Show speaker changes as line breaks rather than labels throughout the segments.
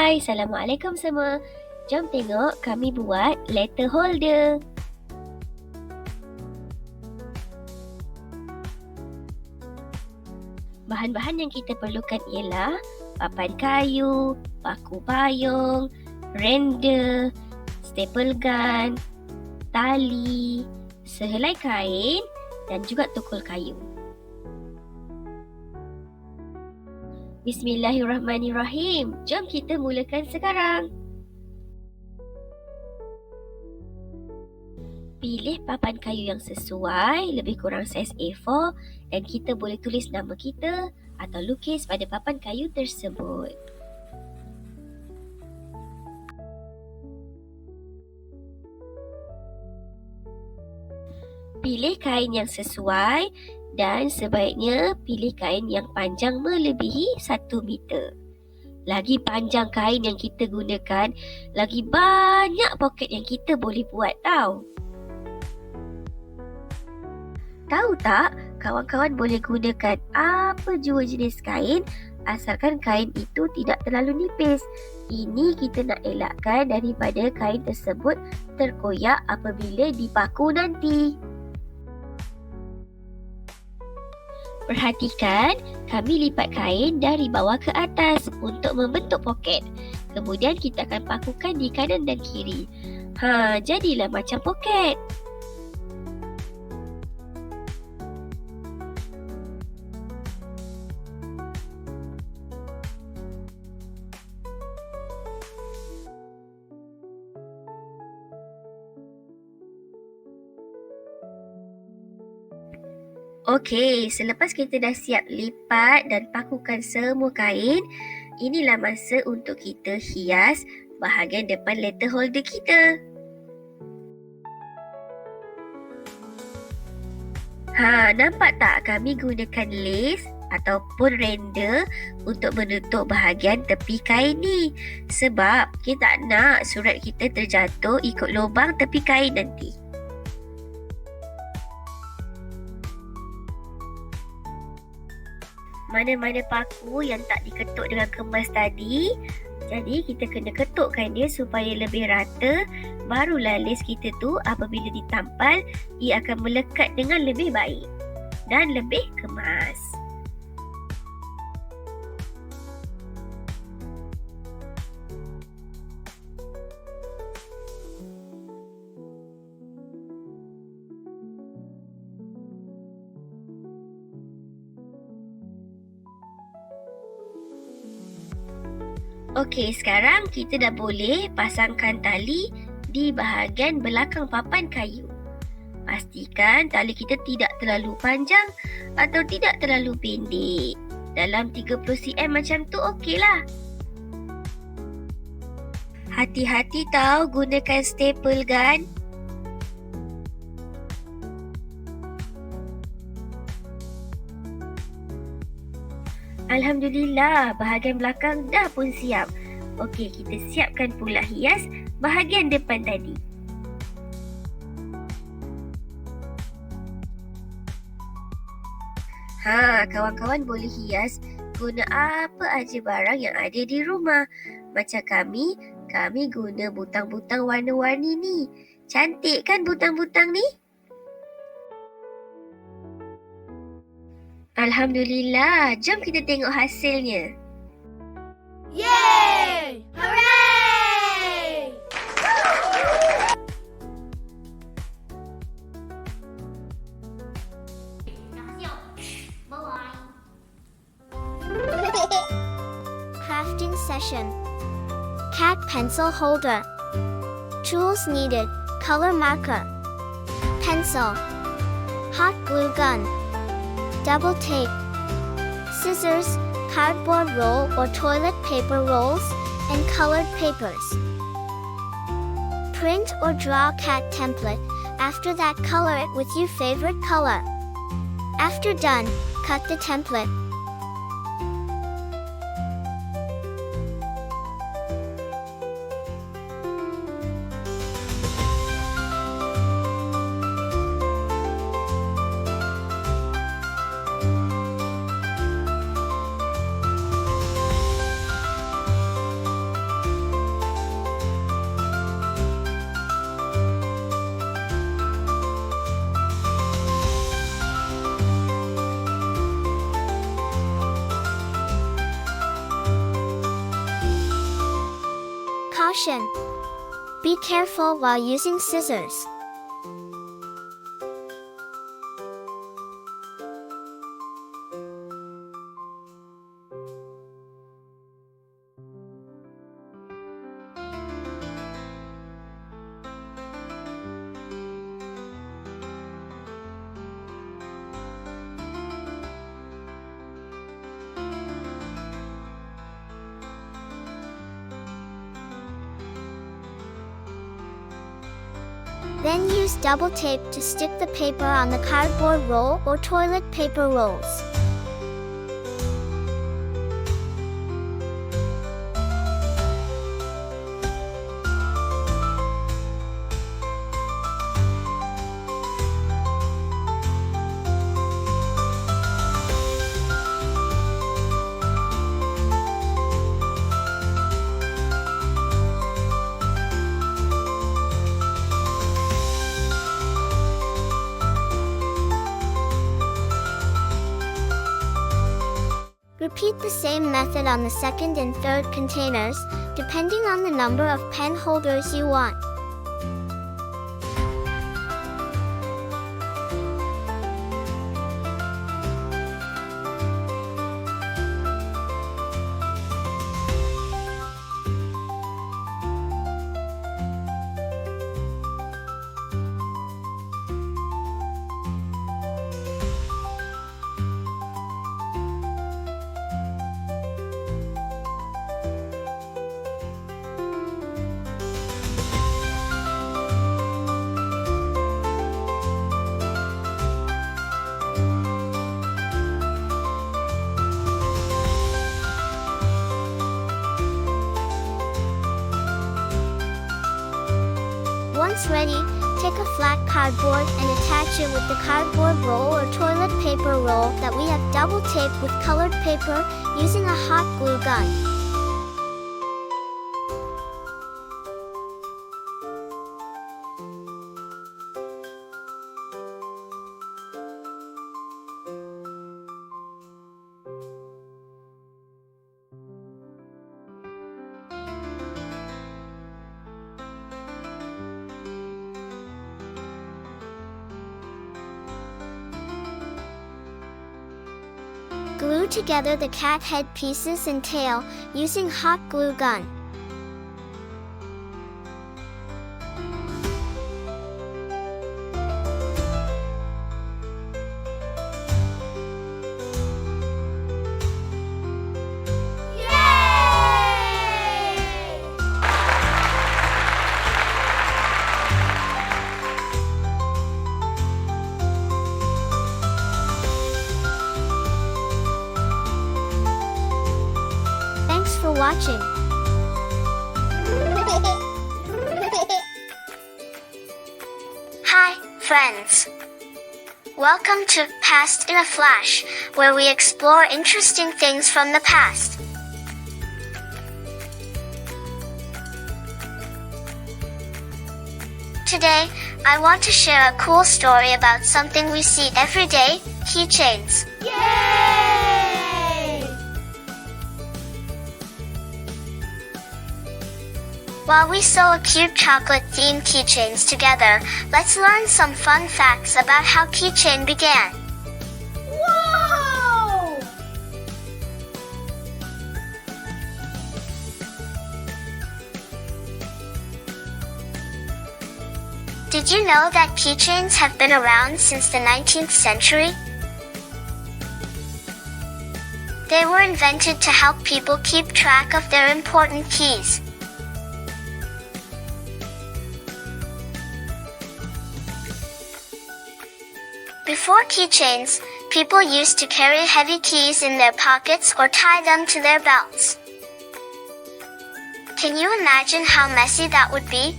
Hai, Assalamualaikum semua. Jom tengok kami buat letter holder. Bahan-bahan yang kita perlukan ialah papan kayu, paku payung, render, staple gun, tali, sehelai kain dan juga tukul kayu. Bismillahirrahmanirrahim. Jom kita mulakan sekarang. Pilih papan kayu yang sesuai, lebih kurang saiz A4 dan kita boleh tulis nama kita atau lukis pada papan kayu tersebut. Pilih kain yang sesuai dan sebaiknya pilih kain yang panjang melebihi 1 meter. Lagi panjang kain yang kita gunakan, lagi banyak poket yang kita boleh buat tau. Tahu tak, kawan-kawan boleh gunakan apa jua jenis kain asalkan kain itu tidak terlalu nipis. Ini kita nak elakkan daripada kain tersebut terkoyak apabila dipaku nanti. Perhatikan, kami lipat kain dari bawah ke atas untuk membentuk poket. Kemudian kita akan pakukan di kanan dan kiri. Jadilah macam poket. Okey, selepas kita dah siap lipat dan pakukan semua kain, inilah masa untuk kita hias bahagian depan letter holder kita. Nampak tak kami gunakan lace ataupun render untuk menutup bahagian tepi kain ni. Sebab kita tak nak surat kita terjatuh ikut lubang tepi kain nanti. Mana-mana paku yang tak diketuk dengan kemas tadi, jadi kita kena ketukkan dia supaya lebih rata. Barulah lace kita tu apabila ditampal, ia akan melekat dengan lebih baik dan lebih kemas. Okey, sekarang kita dah boleh pasangkan tali di bahagian belakang papan kayu. Pastikan tali kita tidak terlalu panjang atau tidak terlalu pendek. Dalam 30 cm macam tu okeylah. Hati-hati tau gunakan staple gun. Alhamdulillah, bahagian belakang dah pun siap. Okey, kita siapkan pula hias bahagian depan tadi. Kawan-kawan boleh hias guna apa aja barang yang ada di rumah. Macam kami guna butang-butang warna-warni ni. Cantik kan butang-butang ni? Alhamdulillah, jom kita tengok hasilnya.
Yay! Hooray!
Crafting session. Cat pencil holder. Tools needed: color marker, pencil, hot glue gun, double tape, scissors, cardboard roll or toilet paper rolls, and colored papers. Print or draw cat template. After that, color it with your favorite color. After done, cut the template. section. Be careful while using scissors. Then use double tape to stick the paper on the cardboard roll or toilet paper rolls. Repeat the same method on the second and third containers, depending on the number of pen holders you want. Once ready, take a flat cardboard and attach it with the cardboard roll or toilet paper roll that we have double taped with colored paper using a hot glue gun. Glue together the cat head pieces and tail using hot glue gun. Thanks for watching. Hi, friends. Welcome to Past in a Flash, where we explore interesting things from the past. Today, I want to share a cool story about something we see every day, keychains.
Yay!
While we sew a cute chocolate-themed keychains together, let's learn some fun facts about how keychain began.
Whoa!
Did you know that keychains have been around since the 19th century? They were invented to help people keep track of their important keys. Before keychains, people used to carry heavy keys in their pockets or tie them to their belts. Can you imagine how messy that would be?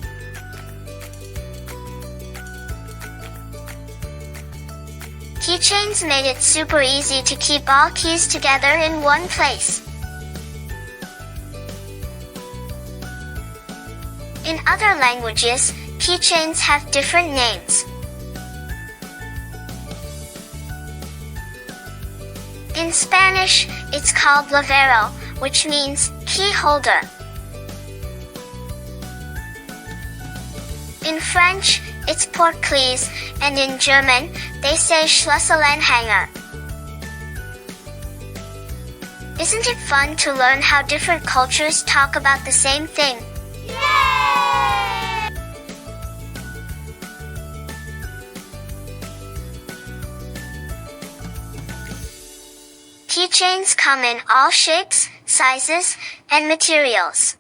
Keychains made it super easy to keep all keys together in one place. In other languages, keychains have different names. In Spanish, it's called llavero, which means key holder. In French, it's porte-clés, and in German, they say Schlüsselanhänger. Isn't it fun to learn how different cultures talk about the same thing?
Yay!
Keychains come in all shapes, sizes, and materials.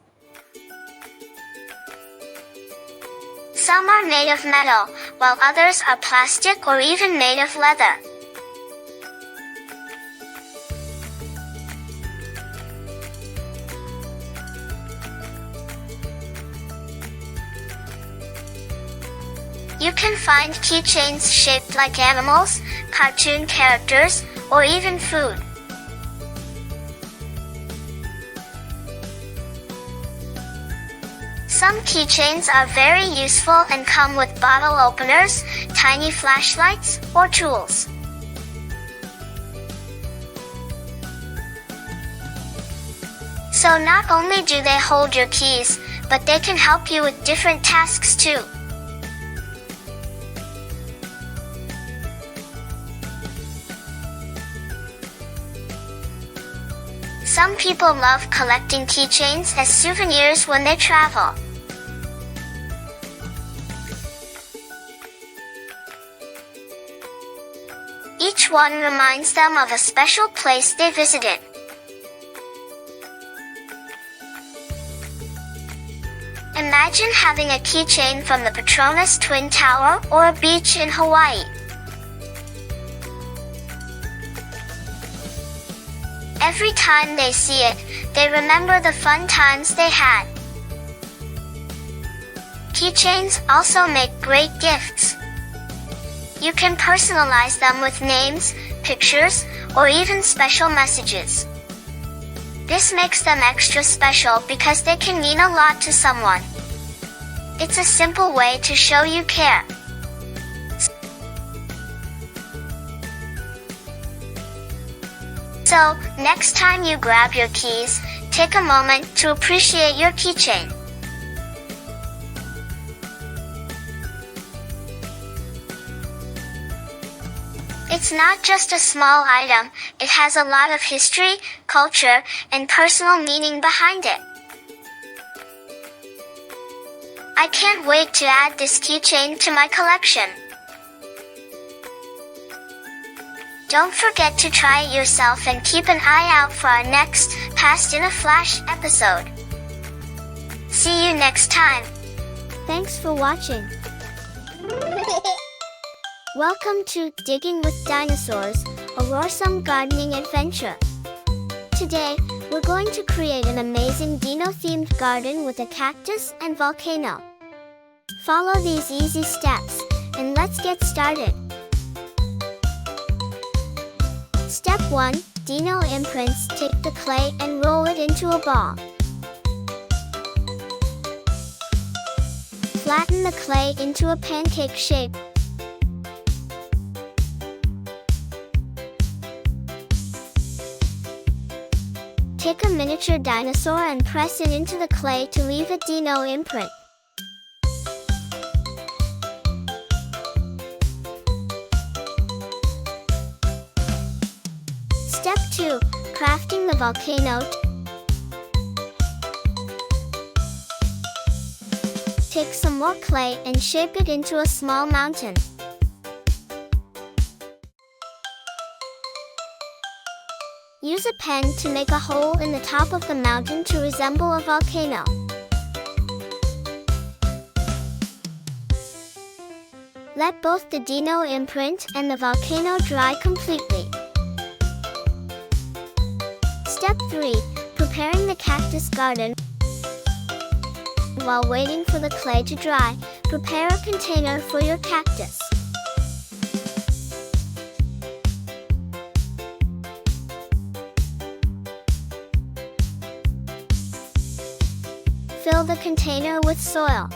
Some are made of metal, while others are plastic or even made of leather. You can find keychains shaped like animals, cartoon characters, or even food. Some keychains are very useful and come with bottle openers, tiny flashlights, or tools. So not only do they hold your keys, but they can help you with different tasks too. Some people love collecting keychains as souvenirs when they travel. Each one reminds them of a special place they visited. Imagine having a keychain from the Petronas Twin Tower or a beach in Hawaii. Every time they see it, they remember the fun times they had. Keychains also make great gifts. You can personalize them with names, pictures, or even special messages. This makes them extra special because they can mean a lot to someone. It's a simple way to show you care. So, next time you grab your keys, take a moment to appreciate your keychain. It's not just a small item, it has a lot of history, culture, and personal meaning behind it. I can't wait to add this keychain to my collection. Don't forget to try it yourself and keep an eye out for our next Past in a Flash episode. See you next time. Thanks for watching. Welcome to Digging with Dinosaurs, a Roarsome gardening adventure. Today, we're going to create an amazing dino-themed garden with a cactus and volcano. Follow these easy steps, and let's get started. Step 1. Dino imprints. Take the clay and roll it into a ball. Flatten the clay into a pancake shape. Take a miniature dinosaur and press it into the clay to leave a dino imprint. Step 2. Crafting the volcano. Take some more clay and shape it into a small mountain. Use a pen to make a hole in the top of the mountain to resemble a volcano. Let both the dino imprint and the volcano dry completely. Step 3. Preparing the cactus garden. While waiting for the clay to dry, prepare a container for your cactus. Fill the container with soil.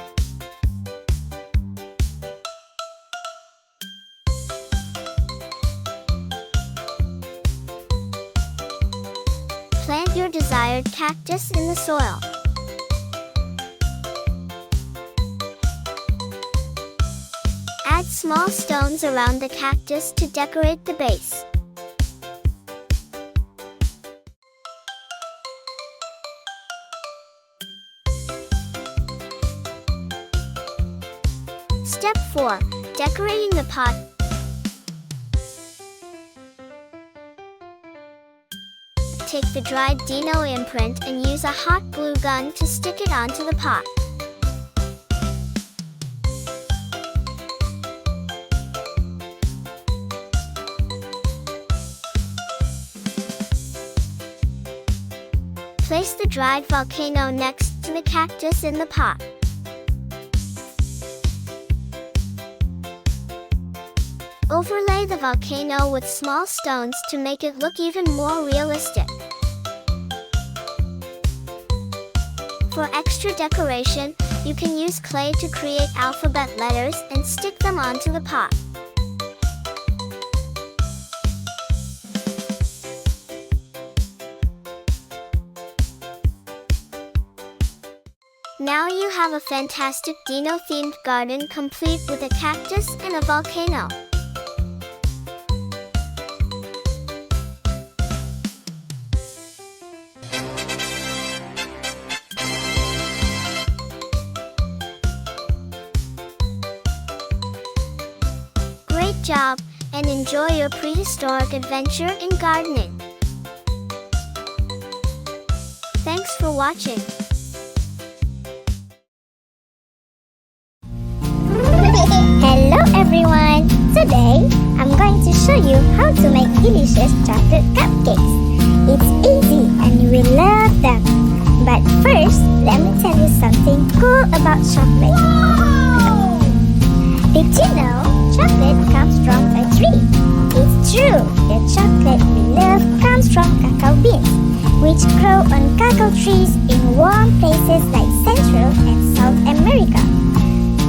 Plant your desired cactus in the soil. Add small stones around the cactus to decorate the base. Step 4. Decorating the pot. Take the dried Dino imprint and use a hot glue gun to stick it onto the pot. Place the dried volcano next to the cactus in the pot. Overlay the volcano with small stones to make it look even more realistic. For extra decoration, you can use clay to create alphabet letters and stick them onto the pot. Now you have a fantastic Dino-themed garden complete with a cactus and a volcano. Great job, and enjoy your prehistoric adventure in gardening. Thanks for watching.
Hello everyone! Today, I'm going to show you how to make delicious chocolate cupcakes. It's easy and you will love them. But first, let me tell you something cool about chocolate. Did you know chocolate comes from a tree? It's true, the chocolate we love comes from cacao beans, which grow on cacao trees in warm places like Central and South America.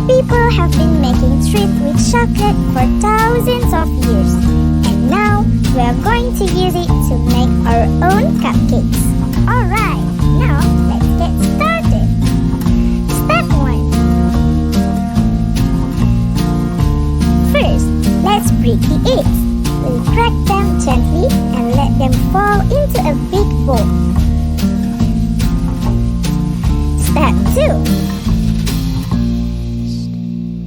People have been making treats with chocolate for thousands of years, and now we are going to use it to make our own cupcakes. Alright, now let's get started. Step 1. First, let's break the eggs. We'll crack them gently and let them fall into a big bowl. Step 2.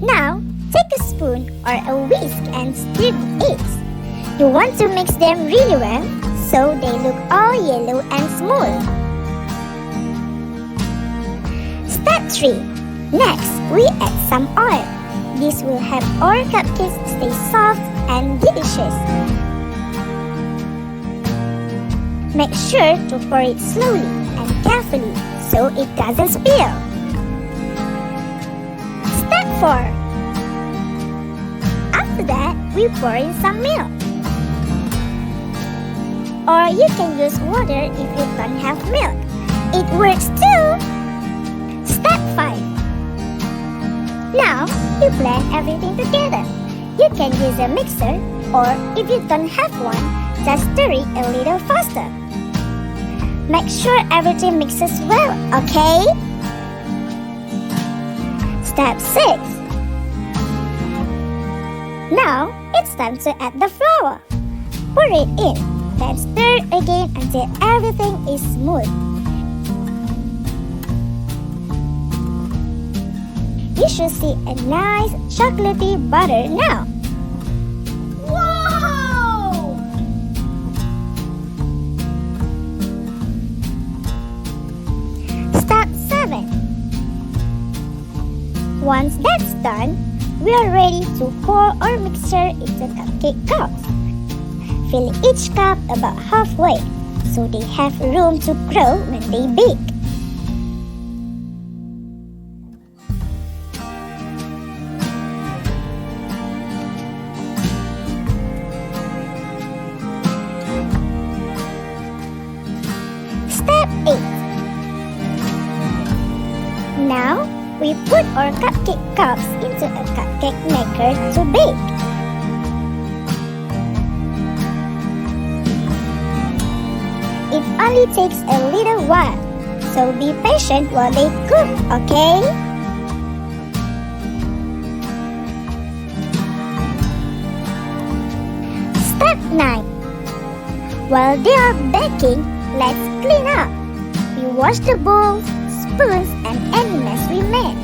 Now, take a spoon or a whisk and stir the eggs. You want to mix them really well so they look all yellow and smooth. Step 3. Next, we add some oil. This will help our cupcakes stay soft and delicious. Make sure to pour it slowly and carefully so it doesn't spill. Step 4. After that, we pour in some milk. Or you can use water if you don't have milk. It works too! Step 5. Now, you blend everything together. You can use a mixer, or if you don't have one, just stir it a little faster. Make sure everything mixes well, okay? Step 6. Now, it's time to add the flour. Pour it in, then stir again until everything is smooth. You should see a nice chocolatey butter now.
Wow!
Step 7. Once that's done, we are ready to pour our mixture into cupcake cups. Fill each cup about halfway so they have room to grow when they bake. Step 8. Now, we put our cupcake cups into a cupcake maker to bake. It only takes a little while, so be patient while they cook, okay? night. While they are baking, let's clean up. We wash the bowls, spoons, and any mess we made.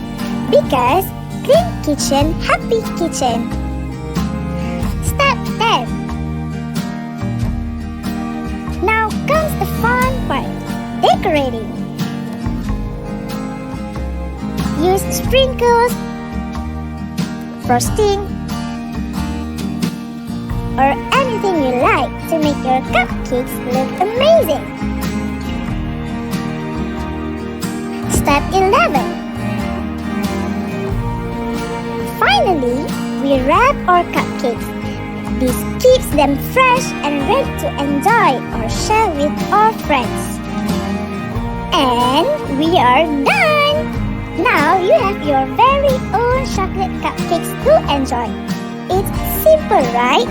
Because clean kitchen, happy kitchen. Step 10. Now comes the fun part, decorating. Use sprinkles, frosting, or anything you like to make your cupcakes look amazing. Step 11. Finally, we wrap our cupcakes. This keeps them fresh and ready to enjoy or share with our friends. And we are done! Now you have your very own chocolate cupcakes to enjoy. It's simple, right?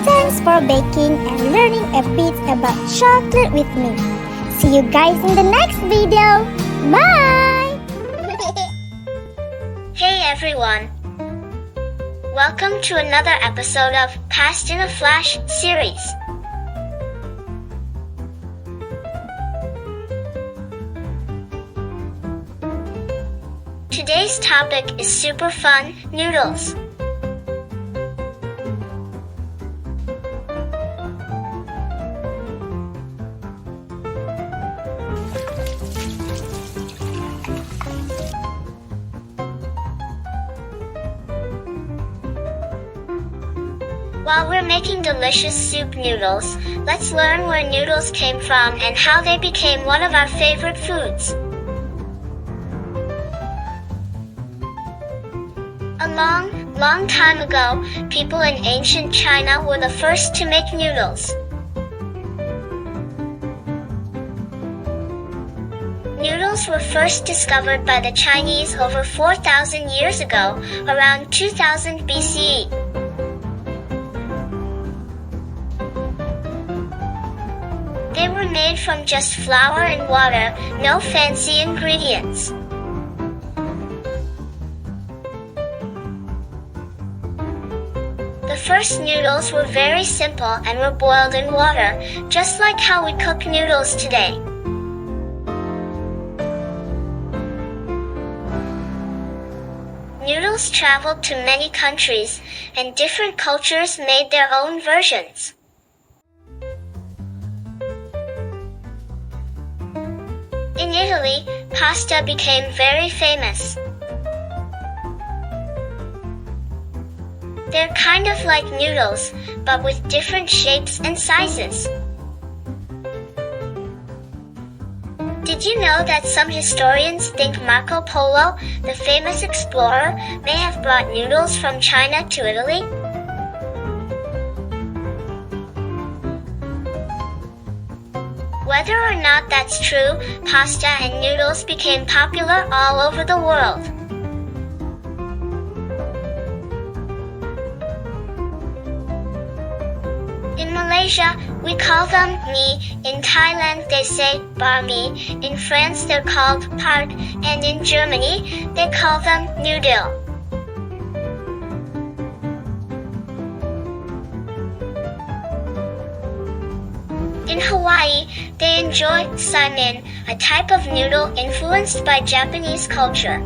Thanks for baking and learning a bit about chocolate with me. See you guys in the next video. Bye!
Hey everyone! Welcome to another episode of Past in a Flash series. Today's topic is super fun, noodles. While we're making delicious soup noodles, let's learn where noodles came from and how they became one of our favorite foods. A long time ago, people in ancient China were the first to make noodles. Noodles were first discovered by the Chinese over 4,000 years ago, around 2000 BCE. They were made from just flour and water, no fancy ingredients. The first noodles were very simple and were boiled in water, just like how we cook noodles today. Noodles traveled to many countries, and different cultures made their own versions. In Italy, pasta became very famous. They're kind of like noodles, but with different shapes and sizes. Did you know that some historians think Marco Polo, the famous explorer, may have brought noodles from China to Italy? Whether or not that's true, pasta and noodles became popular all over the world. In Malaysia, we call them mee. In Thailand, they say bar mee. In France, they're called part. And in Germany, they call them noodle. In Hawaii, they enjoy saimin, a type of noodle influenced by Japanese culture.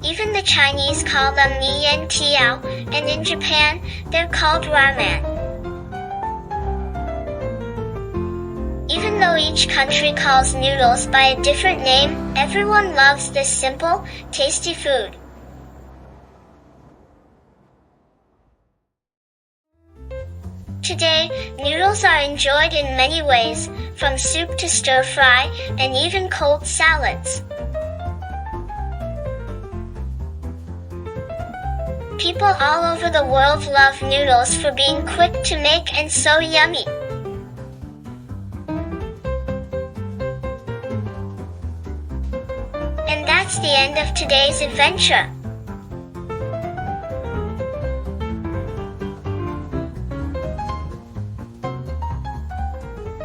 Even the Chinese call them mian tiao, and in Japan, they're called ramen. Even though each country calls noodles by a different name, everyone loves this simple, tasty food. Today, noodles are enjoyed in many ways, from soup to stir-fry, and even cold salads. People all over the world love noodles for being quick to make and so yummy. And that's the end of today's adventure.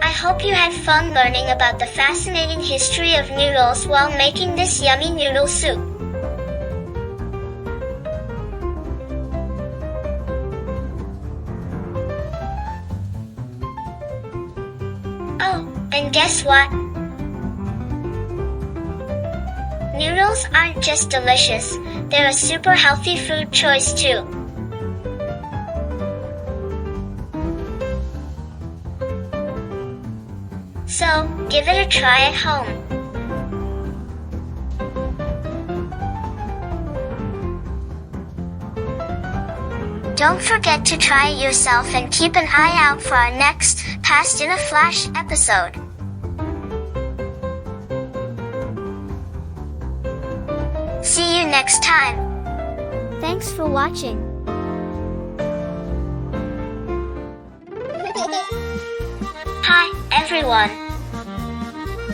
I hope you had fun learning about the fascinating history of noodles while making this yummy noodle soup. Oh, and guess what? Noodles aren't just delicious, they're a super healthy food choice too. So, give it a try at home. Don't forget to try it yourself and keep an eye out for our next Past in a Flash episode. See you next time.
Thanks for watching.
Hi, everyone.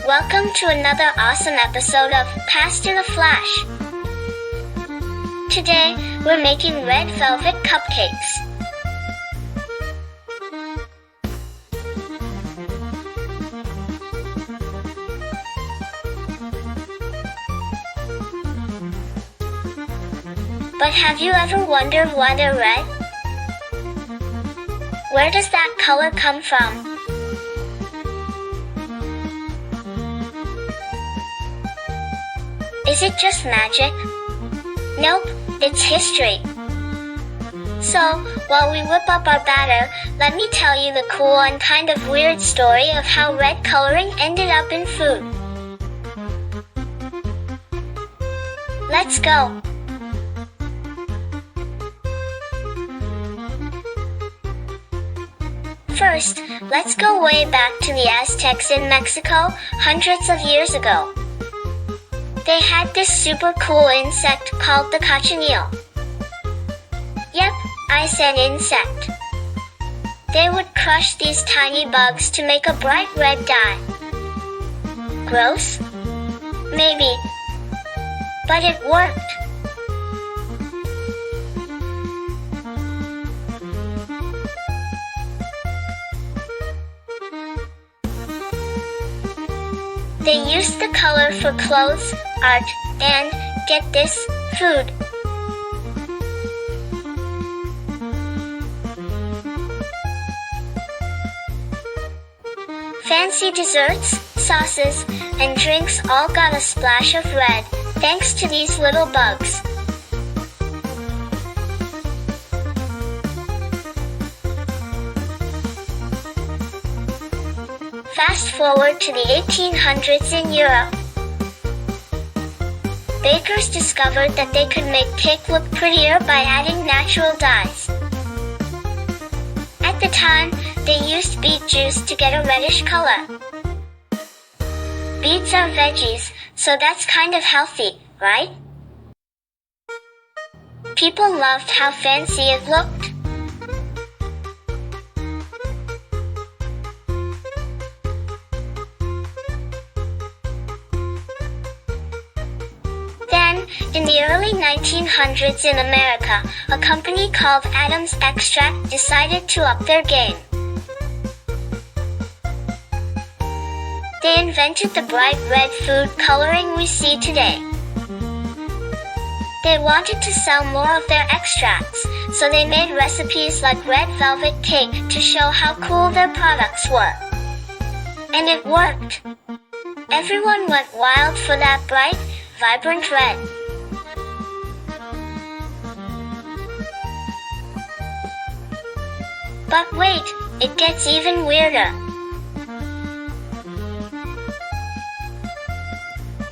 Welcome to another awesome episode of Past in a Flash. Today, we're making red velvet cupcakes. But have you ever wondered why they're red? Where does that color come from? Is it just magic? Nope, it's history. So, while we whip up our batter, let me tell you the cool and kind of weird story of how red coloring ended up in food. Let's go. First, let's go way back to the Aztecs in Mexico, hundreds of years ago. They had this super cool insect called the cochineal. Yep, I said insect. They would crush these tiny bugs to make a bright red dye. Gross? Maybe. But it worked. They used the color for clothes, art, and, get this, food. Fancy desserts, sauces, and drinks all got a splash of red, thanks to these little bugs. Fast forward to the 1800s in Europe. Bakers discovered that they could make cake look prettier by adding natural dyes. At the time, they used beet juice to get a reddish color. Beets are veggies, so that's kind of healthy, right? People loved how fancy it looked. In the early 1900s in America, a company called Adams Extract decided to up their game. They invented the bright red food coloring we see today. They wanted to sell more of their extracts, so they made recipes like red velvet cake to show how cool their products were. And it worked. Everyone went wild for that bright, vibrant red. But wait, it gets even weirder.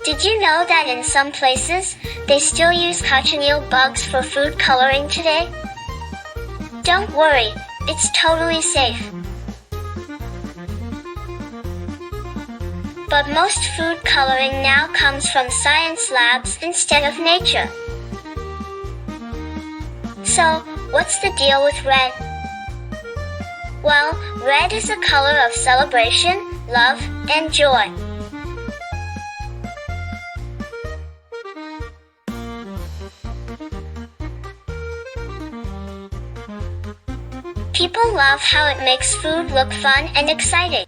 Did you know that in some places, they still use cochineal bugs for food coloring today? Don't worry, it's totally safe. But most food coloring now comes from science labs instead of nature. So, what's the deal with red? Well, red is a color of celebration, love, and joy. People love how it makes food look fun and exciting.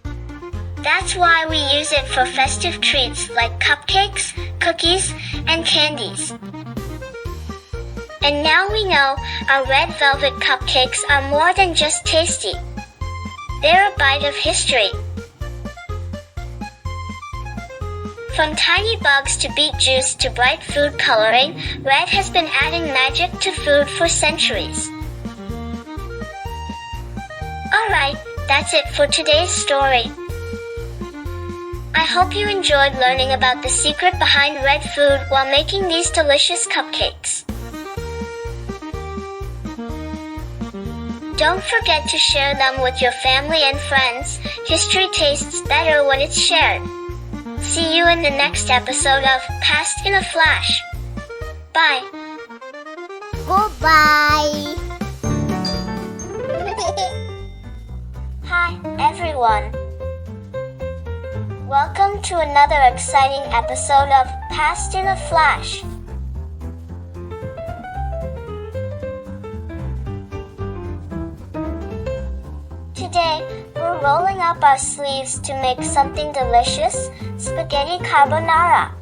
That's why we use it for festive treats like cupcakes, cookies, and candies. And now we know our red velvet cupcakes are more than just tasty. They're a bite of history. From tiny bugs to beet juice to bright food coloring, red has been adding magic to food for centuries. Alright, that's it for today's story. I hope you enjoyed learning about the secret behind red food while making these delicious cupcakes. Don't forget to share them with your family and friends. History tastes better when it's shared. See you in the next episode of Past in a Flash. Bye.
Goodbye.
Hi, everyone. Welcome to another exciting episode of Past in a Flash. Today, we're rolling up our sleeves to make something delicious, spaghetti carbonara.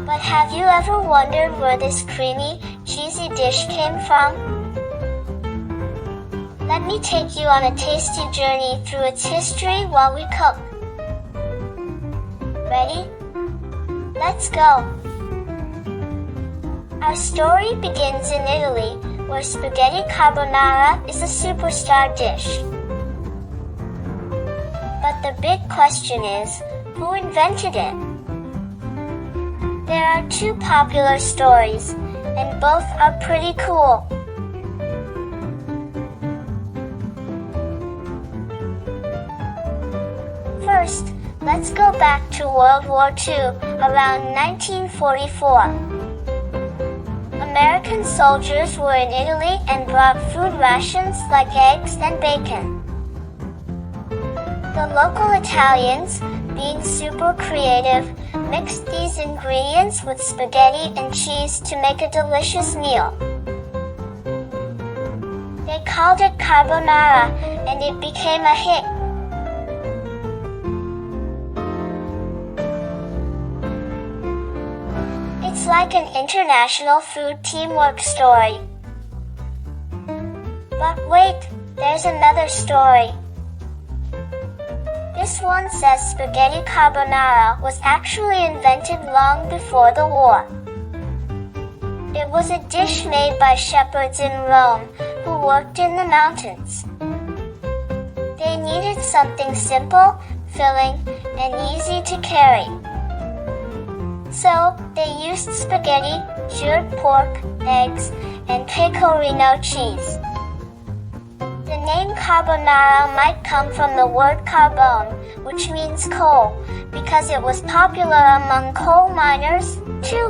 But have you ever wondered where this creamy, cheesy dish came from? Let me take you on a tasty journey through its history while we cook. Ready? Let's go! Our story begins in Italy, where spaghetti carbonara is a superstar dish. But the big question is, who invented it? There are two popular stories, and both are pretty cool. First, let's go back to World War II, around 1944. American soldiers were in Italy and brought food rations like eggs and bacon. The local Italians, being super creative, mixed these ingredients with spaghetti and cheese to make a delicious meal. They called it carbonara, and it became a hit. It's like an international food teamwork story. But wait, there's another story. This one says spaghetti carbonara was actually invented long before the war. It was a dish made by shepherds in Rome who worked in the mountains. They needed something simple, filling, and easy to carry. So, they used spaghetti, cured pork, eggs, and pecorino cheese. The name carbonara might come from the word carbone, which means coal, because it was popular among coal miners, too.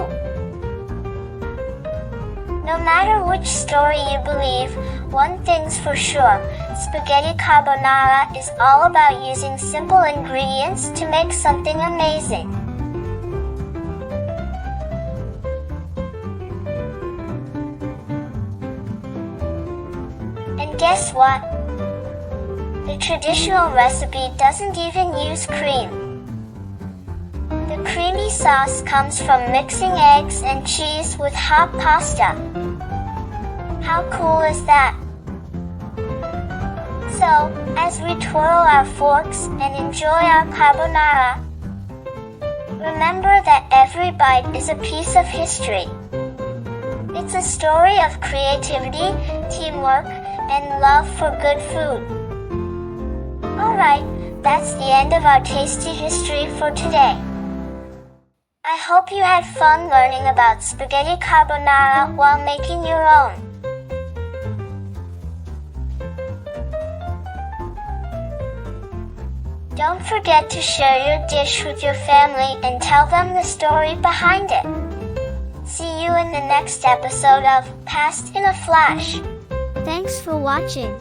No matter which story you believe, one thing's for sure, spaghetti carbonara is all about using simple ingredients to make something amazing. And guess what? The traditional recipe doesn't even use cream. The creamy sauce comes from mixing eggs and cheese with hot pasta. How cool is that? So, as we twirl our forks and enjoy our carbonara, remember that every bite is a piece of history. It's a story of creativity, teamwork, and love for good food. Alright, that's the end of our tasty history for today. I hope you had fun learning about spaghetti carbonara while making your own. Don't forget to share your dish with your family and tell them the story behind it. See you in the next episode of Past in a Flash.
Thanks for watching.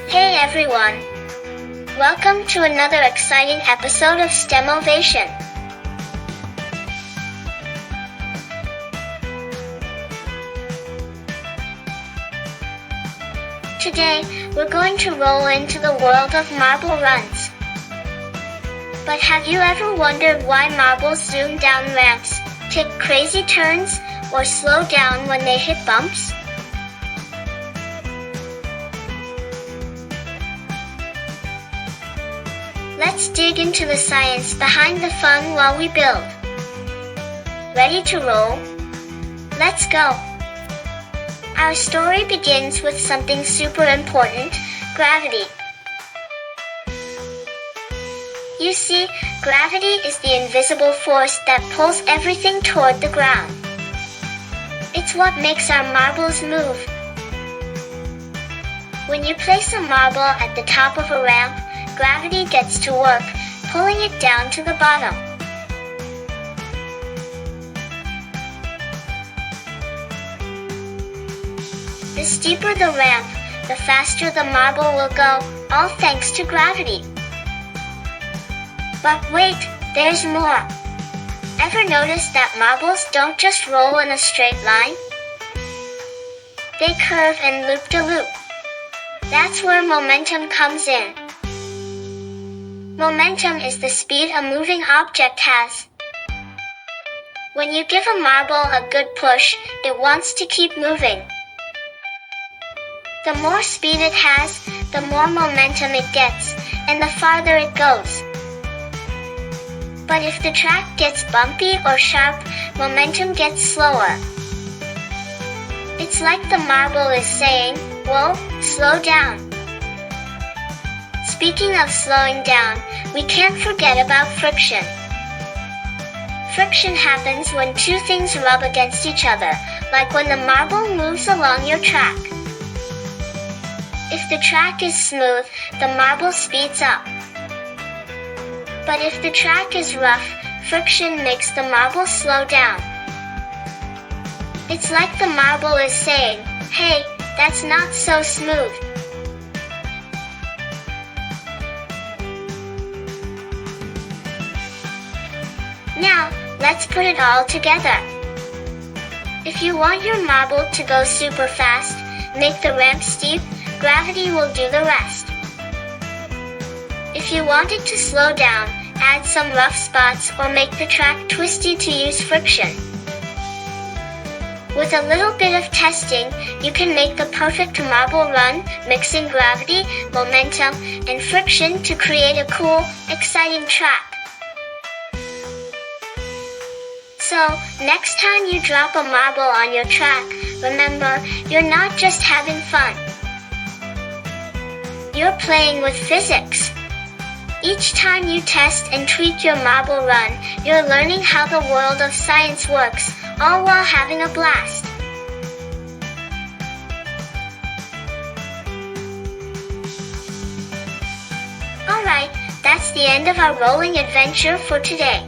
Hey everyone! Welcome to another exciting episode of STEM-O-Vation. Today, we're going to roll into the world of marble runs. But have you ever wondered why marbles zoom down ramps, take crazy turns, or slow down when they hit bumps? Let's dig into the science behind the fun while we build. Ready to roll? Let's go! Our story begins with something super important, gravity. You see, gravity is the invisible force that pulls everything toward the ground. It's what makes our marbles move. When you place a marble at the top of a ramp, gravity gets to work, pulling it down to the bottom. The steeper the ramp, the faster the marble will go, all thanks to gravity. But wait, there's more. Ever notice that marbles don't just roll in a straight line? They curve and loop-de-loop. That's where momentum comes in. Momentum is the speed a moving object has. When you give a marble a good push, it wants to keep moving. The more speed it has, the more momentum it gets, and the farther it goes. But if the track gets bumpy or sharp, momentum gets slower. It's like the marble is saying, "Whoa, slow down." Speaking of slowing down, we can't forget about friction. Friction happens when two things rub against each other, like when the marble moves along your track. If the track is smooth, the marble speeds up. But if the track is rough, friction makes the marble slow down. It's like the marble is saying, "Hey, that's not so smooth." Now, let's put it all together. If you want your marble to go super fast, make the ramp steep, gravity will do the rest. If you want it to slow down, add some rough spots or make the track twisty to use friction. With a little bit of testing, you can make the perfect marble run, mixing gravity, momentum, and friction to create a cool, exciting track. So, next time you drop a marble on your track, remember, you're not just having fun. You're playing with physics. Each time you test and tweak your marble run, you're learning how the world of science works, all while having a blast. Alright, that's the end of our rolling adventure for today.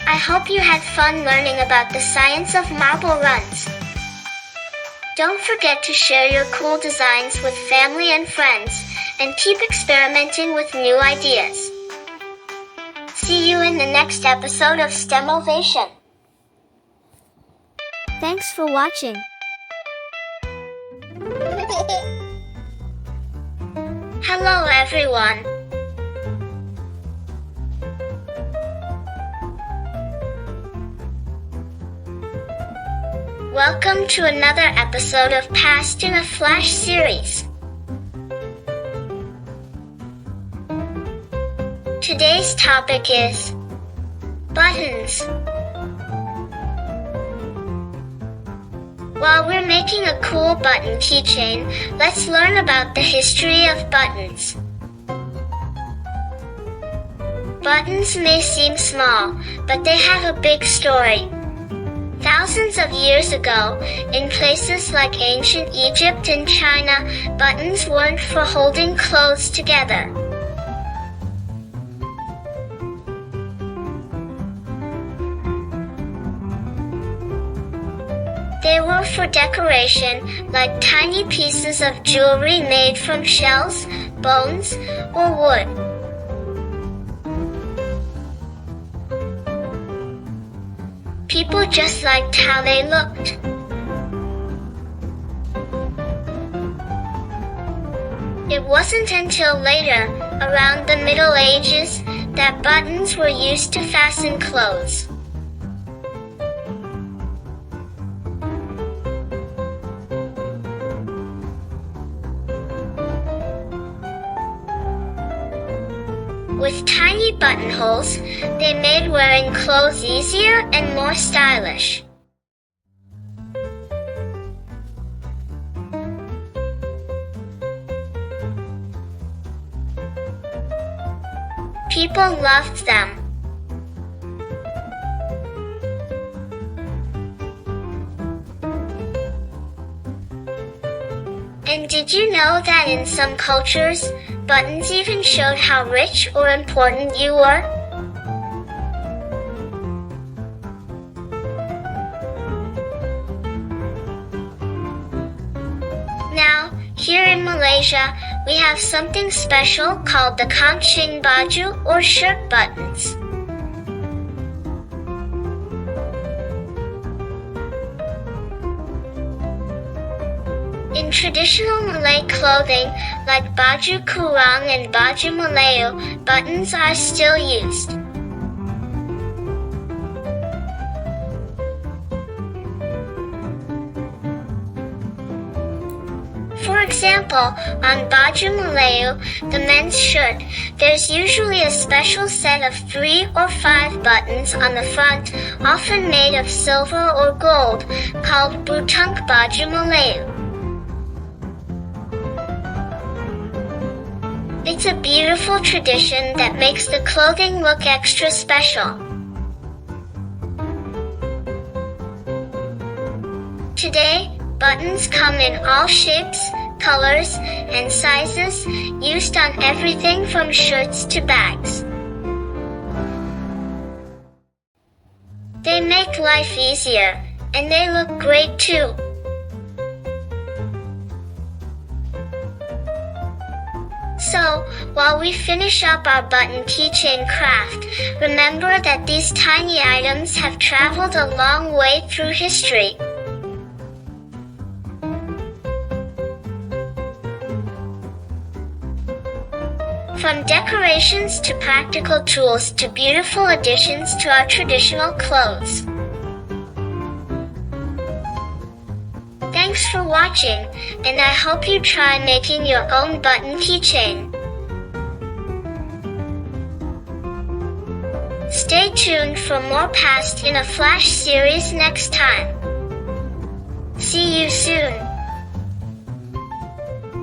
I hope you had fun learning about the science of marble runs. Don't forget to share your cool designs with family and friends, and keep experimenting with new ideas. See you in the next episode of STEM-O-Vation.
Thanks for watching.
Hello everyone. Welcome to another episode of Past in a Flash series. Today's topic is buttons. While we're making a cool button keychain, let's learn about the history of buttons. Buttons may seem small, but they have a big story. Thousands of years ago, in places like ancient Egypt and China, buttons weren't for holding clothes together. They were for decoration, like tiny pieces of jewelry made from shells, bones, or wood. People just liked how they looked. It wasn't until later, around the Middle Ages, that buttons were used to fasten clothes. With tiny buttonholes, they made wearing clothes easier and more stylish. People loved them. And did you know that in some cultures, buttons even showed how rich or important you were? Now, here in Malaysia, we have something special called the kancing baju or shirt buttons. In traditional Malay clothing, like baju kurung and baju Melayu, buttons are still used. For example, on baju Melayu, the men's shirt, there's usually a special set of 3 or 5 buttons on the front, often made of silver or gold, called butung baju Melayu. It's a beautiful tradition that makes the clothing look extra special. Today, buttons come in all shapes, colors, and sizes, used on everything from shirts to bags. They make life easier, and they look great too. So, while we finish up our button keychain craft, remember that these tiny items have traveled a long way through history. From decorations to practical tools to beautiful additions to our traditional clothes. Thanks for watching, and I hope you try making your own button keychain. Stay tuned for more Past in a Flash series next time. See you soon.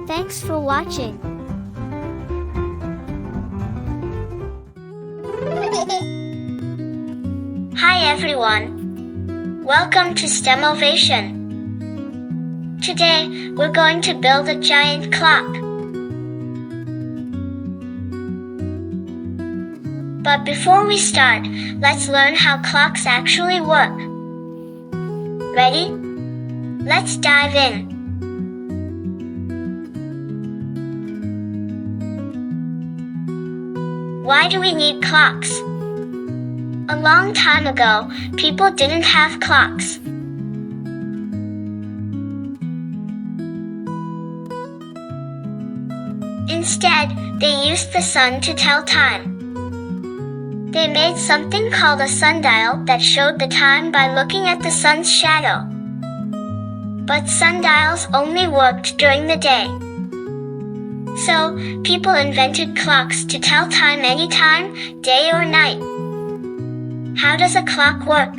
Thanks for watching.
Hi everyone. Welcome to STEM-O-Vation. Today, we're going to build a giant clock. But before we start, let's learn how clocks actually work. Ready? Let's dive in. Why do we need clocks? A long time ago, people didn't have clocks. Instead, they used the sun to tell time. They made something called a sundial that showed the time by looking at the sun's shadow. But sundials only worked during the day. So, people invented clocks to tell time anytime, day or night. How does a clock work?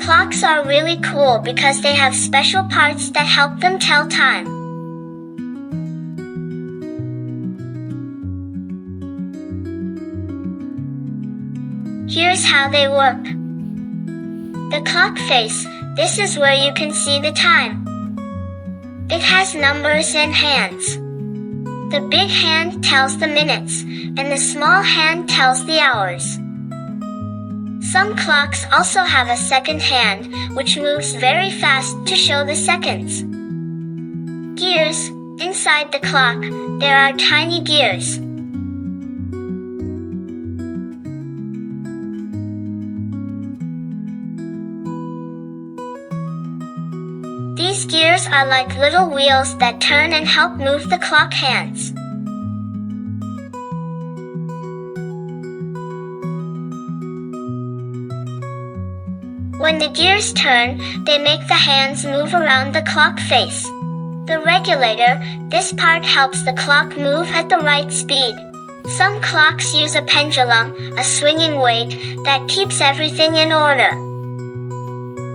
Clocks are really cool because they have special parts that help them tell time. Here's how they work. The clock face, this is where you can see the time. It has numbers and hands. The big hand tells the minutes, and the small hand tells the hours. Some clocks also have a second hand, which moves very fast to show the seconds. Gears, inside the clock, there are tiny gears. These gears gears are like little wheels that turn and help move the clock hands. When the gears turn, they make the hands move around the clock face. The regulator, this part helps the clock move at the right speed. Some clocks use a pendulum, a swinging weight, that keeps everything in order.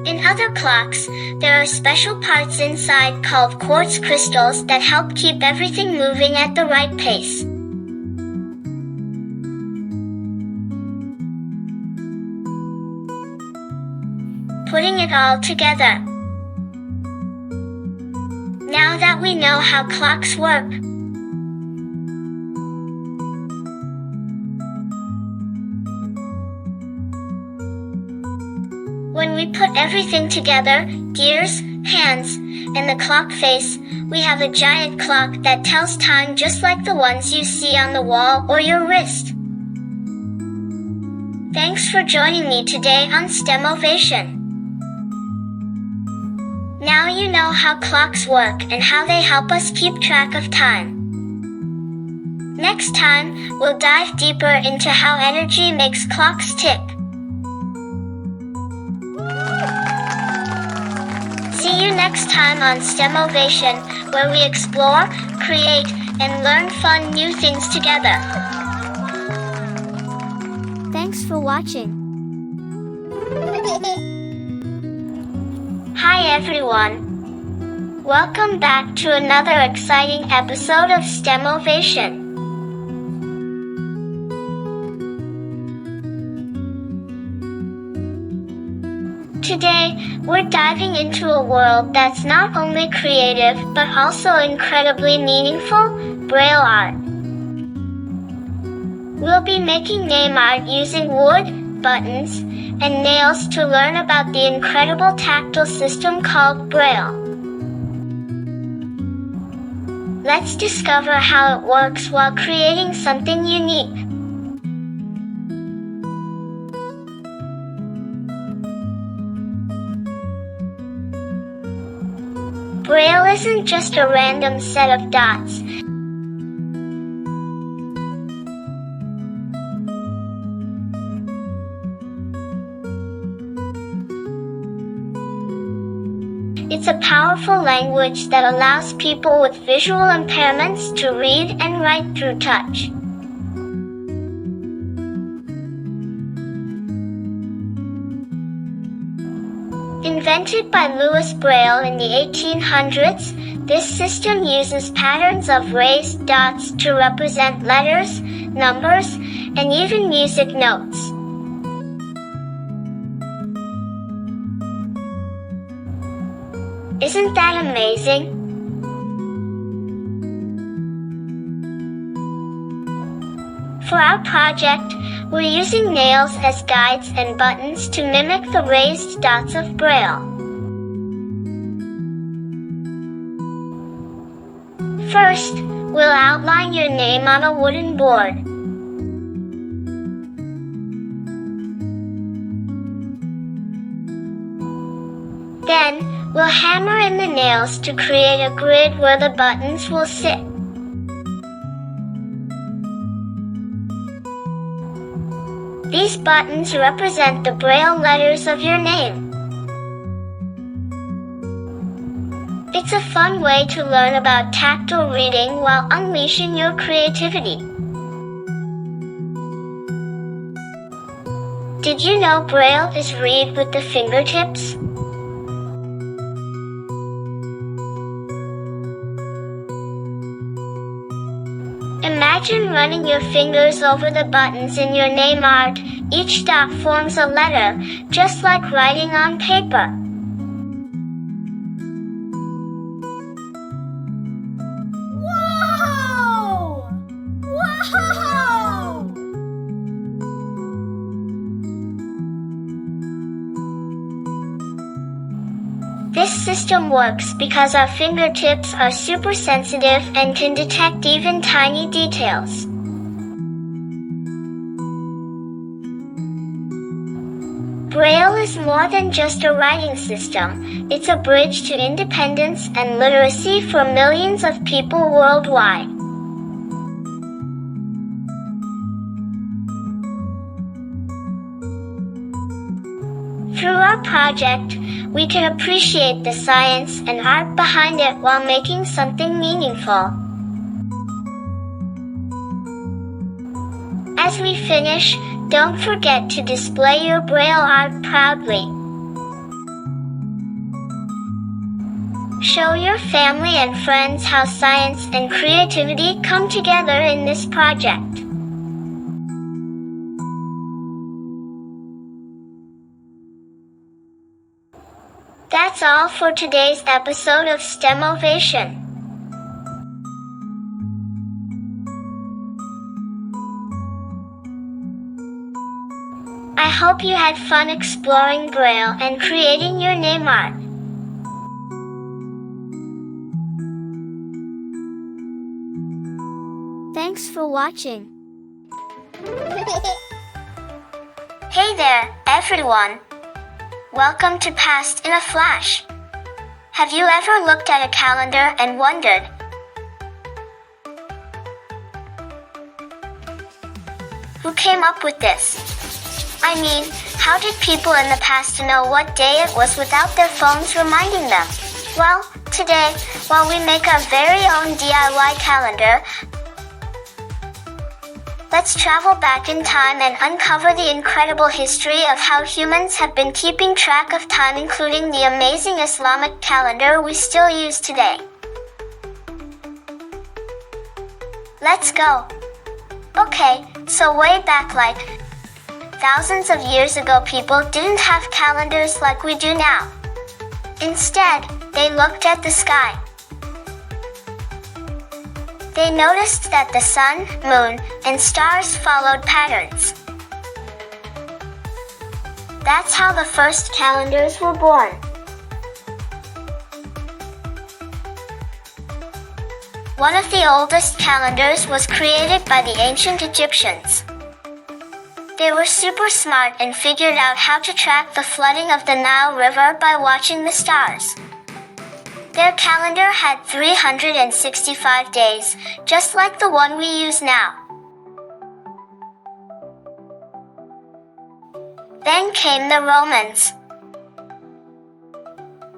In other clocks, there are special parts inside called quartz crystals that help keep everything moving at the right pace. Putting it all together. Now that we know how clocks work, when we put everything together, gears, hands, and the clock face, we have a giant clock that tells time just like the ones you see on the wall or your wrist. Thanks for joining me today on STEM-O-Vation. Now you know how clocks work and how they help us keep track of time. Next time, we'll dive deeper into how energy makes clocks tick. See you next time on STEM-O-Vation, where we explore, create, and learn fun new things together.
Thanks for watching.
Hi everyone! Welcome back to another exciting episode of STEM-O-Vation. Today, we're diving into a world that's not only creative but also incredibly meaningful, Braille art. We'll be making name art using wood, buttons, and nails to learn about the incredible tactile system called Braille. Let's discover how it works while creating something unique. Braille isn't just a random set of dots. It's a powerful language that allows people with visual impairments to read and write through touch. Invented by Louis Braille in the 1800s, this system uses patterns of raised dots to represent letters, numbers, and even music notes. Isn't that amazing? For our project, we're using nails as guides and buttons to mimic the raised dots of Braille. First, we'll outline your name on a wooden board. Then, we'll hammer in the nails to create a grid where the buttons will sit. These buttons represent the Braille letters of your name. It's a fun way to learn about tactile reading while unleashing your creativity. Did you know Braille is read with the fingertips? Imagine running your fingers over the buttons in your name art. Each dot forms a letter, just like writing on paper.
Whoa! Whoa!
This system works because our fingertips are super sensitive and can detect even tiny details. Braille is more than just a writing system. It's a bridge to independence and literacy for millions of people worldwide. Through our project, we can appreciate the science and art behind it while making something meaningful. As we finish, don't forget to display your Braille art proudly. Show your family and friends how science and creativity come together in this project. That's all for today's episode of STEM-O-Vation. I hope you had fun exploring Braille and creating your name art.
Thanks for watching.
Hey there, everyone! Welcome to Past in a Flash. Have you ever looked at a calendar and wondered, who came up with this? I mean, how did people in the past know what day it was without their phones reminding them? Well, today, while we make our very own DIY calendar, let's travel back in time and uncover the incredible history of how humans have been keeping track of time, including the amazing Islamic calendar we still use today. Let's go. Okay, so way back, like thousands of years ago, people didn't have calendars like we do now. Instead, they looked at the sky. They noticed that the sun, moon, and stars followed patterns. That's how the first calendars were born. One of the oldest calendars was created by the ancient Egyptians. They were super smart and figured out how to track the flooding of the Nile River by watching the stars. Their calendar had 365 days, just like the one we use now. Then came the Romans.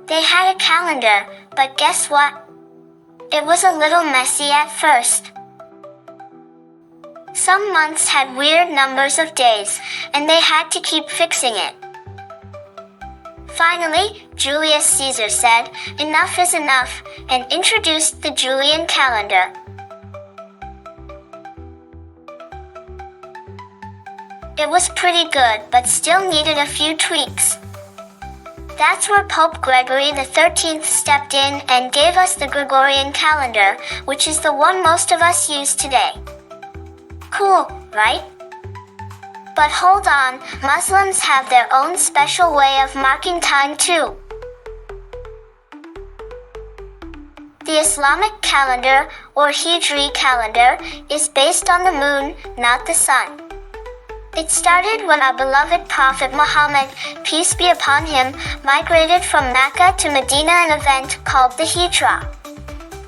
They had a calendar, but guess what? It was a little messy at first. Some months had weird numbers of days, and they had to keep fixing it. Finally, Julius Caesar said, "Enough is enough," and introduced the Julian calendar. It was pretty good, but still needed a few tweaks. That's where Pope Gregory XIII stepped in and gave us the Gregorian calendar, which is the one most of us use today. Cool, right? But hold on, Muslims have their own special way of marking time too. The Islamic calendar, or Hijri calendar, is based on the moon, not the sun. It started when our beloved Prophet Muhammad, peace be upon him, migrated from Mecca to Medina, an event called the Hijra.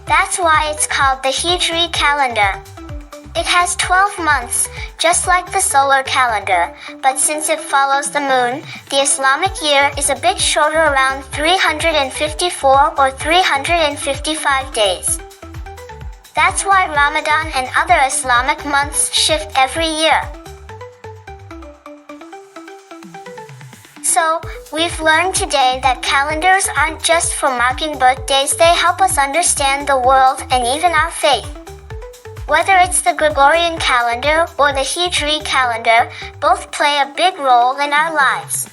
That's why it's called the Hijri calendar. It has 12 months, just like the solar calendar, but since it follows the moon, the Islamic year is a bit shorter, around 354 or 355 days. That's why Ramadan and other Islamic months shift every year. So, we've learned today that calendars aren't just for marking birthdays, they help us understand the world and even our faith. Whether it's the Gregorian calendar or the Hijri calendar, both play a big role in our lives.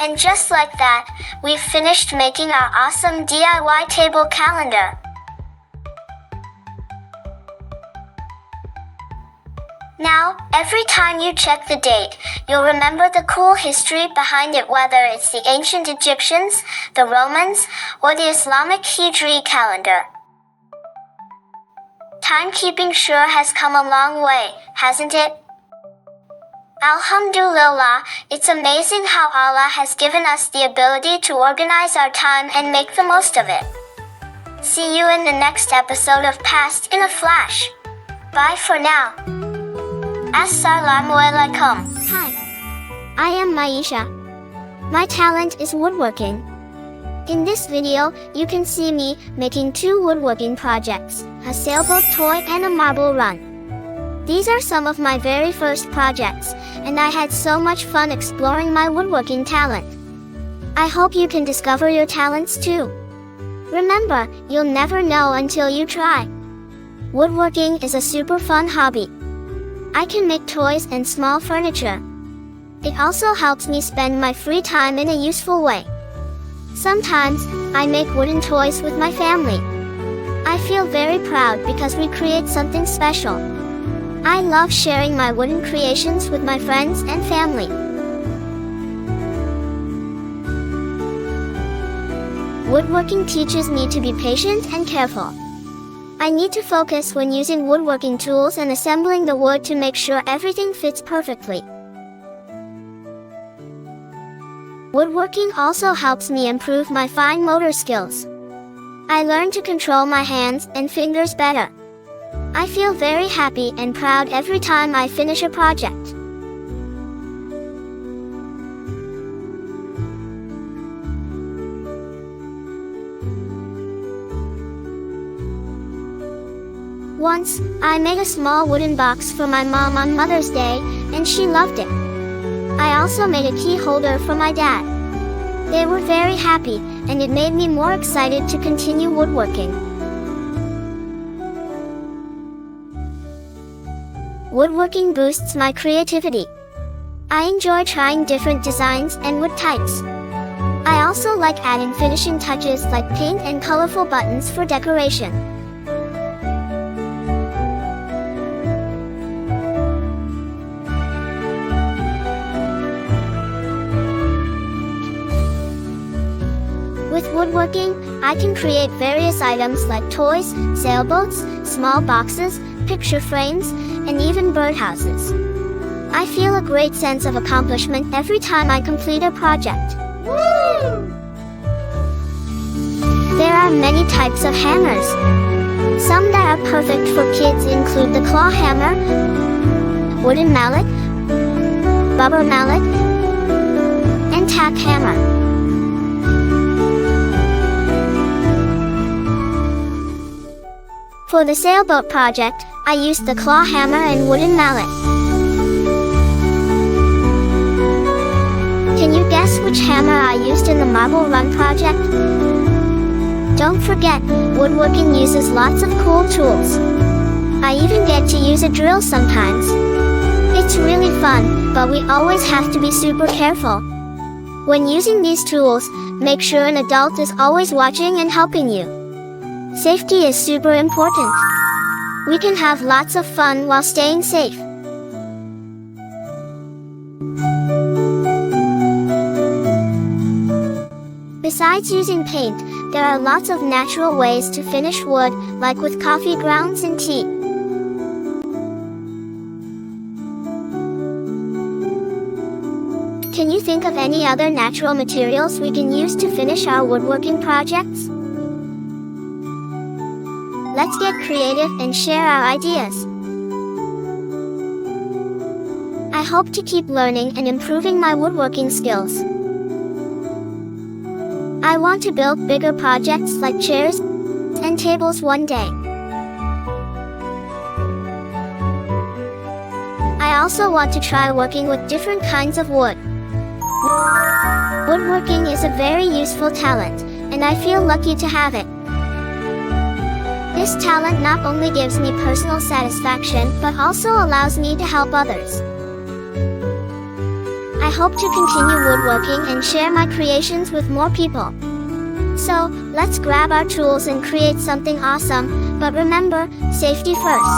And just like that, we've finished making our awesome DIY table calendar. Now, every time you check the date, you'll remember the cool history behind it, whether it's the ancient Egyptians, the Romans, or the Islamic Hijri calendar. Timekeeping sure has come a long way, hasn't it? Alhamdulillah, it's amazing how Allah has given us the ability to organize our time and make the most of it. See you in the next episode of Past in a Flash. Bye for now. Assalamualaikum.
Hi, I am Maisha. My talent is woodworking. In this video, you can see me making 2 woodworking projects, a sailboat toy and a marble run. These are some of my very first projects, and I had so much fun exploring my woodworking talent. I hope you can discover your talents too. Remember, you'll never know until you try. Woodworking is a super fun hobby. I can make toys and small furniture. It also helps me spend my free time in a useful way. Sometimes, I make wooden toys with my family. I feel very proud because we create something special. I love sharing my wooden creations with my friends and family. Woodworking teaches me to be patient and careful. I need to focus when using woodworking tools and assembling the wood to make sure everything fits perfectly. Woodworking also helps me improve my fine motor skills. I learn to control my hands and fingers better. I feel very happy and proud every time I finish a project. Once, I made a small wooden box for my mom on Mother's Day, and she loved it. I also made a key holder for my dad. They were very happy, and it made me more excited to continue woodworking. Woodworking boosts my creativity. I enjoy trying different designs and wood types. I also like adding finishing touches like paint and colorful buttons for decoration. With woodworking, I can create various items like toys, sailboats, small boxes, picture frames, and even birdhouses. I feel a great sense of accomplishment every time I complete a project.
Woo!
There are many types of hammers. Some that are perfect for kids include the claw hammer, wooden mallet, rubber mallet, and tack hammer. For the sailboat project, I used the claw hammer and wooden mallet. Can you guess which hammer I used in the marble run project? Don't forget, woodworking uses lots of cool tools. I even get to use a drill sometimes. It's really fun, but we always have to be super careful. When using these tools, make sure an adult is always watching and helping you. Safety is super important. We can have lots of fun while staying safe. Besides using paint, there are lots of natural ways to finish wood, like with coffee grounds and tea. Can you think of any other natural materials we can use to finish our woodworking projects? Let's get creative and share our ideas. I hope to keep learning and improving my woodworking skills. I want to build bigger projects like chairs and tables one day. I also want to try working with different kinds of wood. Woodworking is a very useful talent, and I feel lucky to have it. This talent not only gives me personal satisfaction, but also allows me to help others. I hope to continue woodworking and share my creations with more people. So, let's grab our tools and create something awesome, but remember, safety first.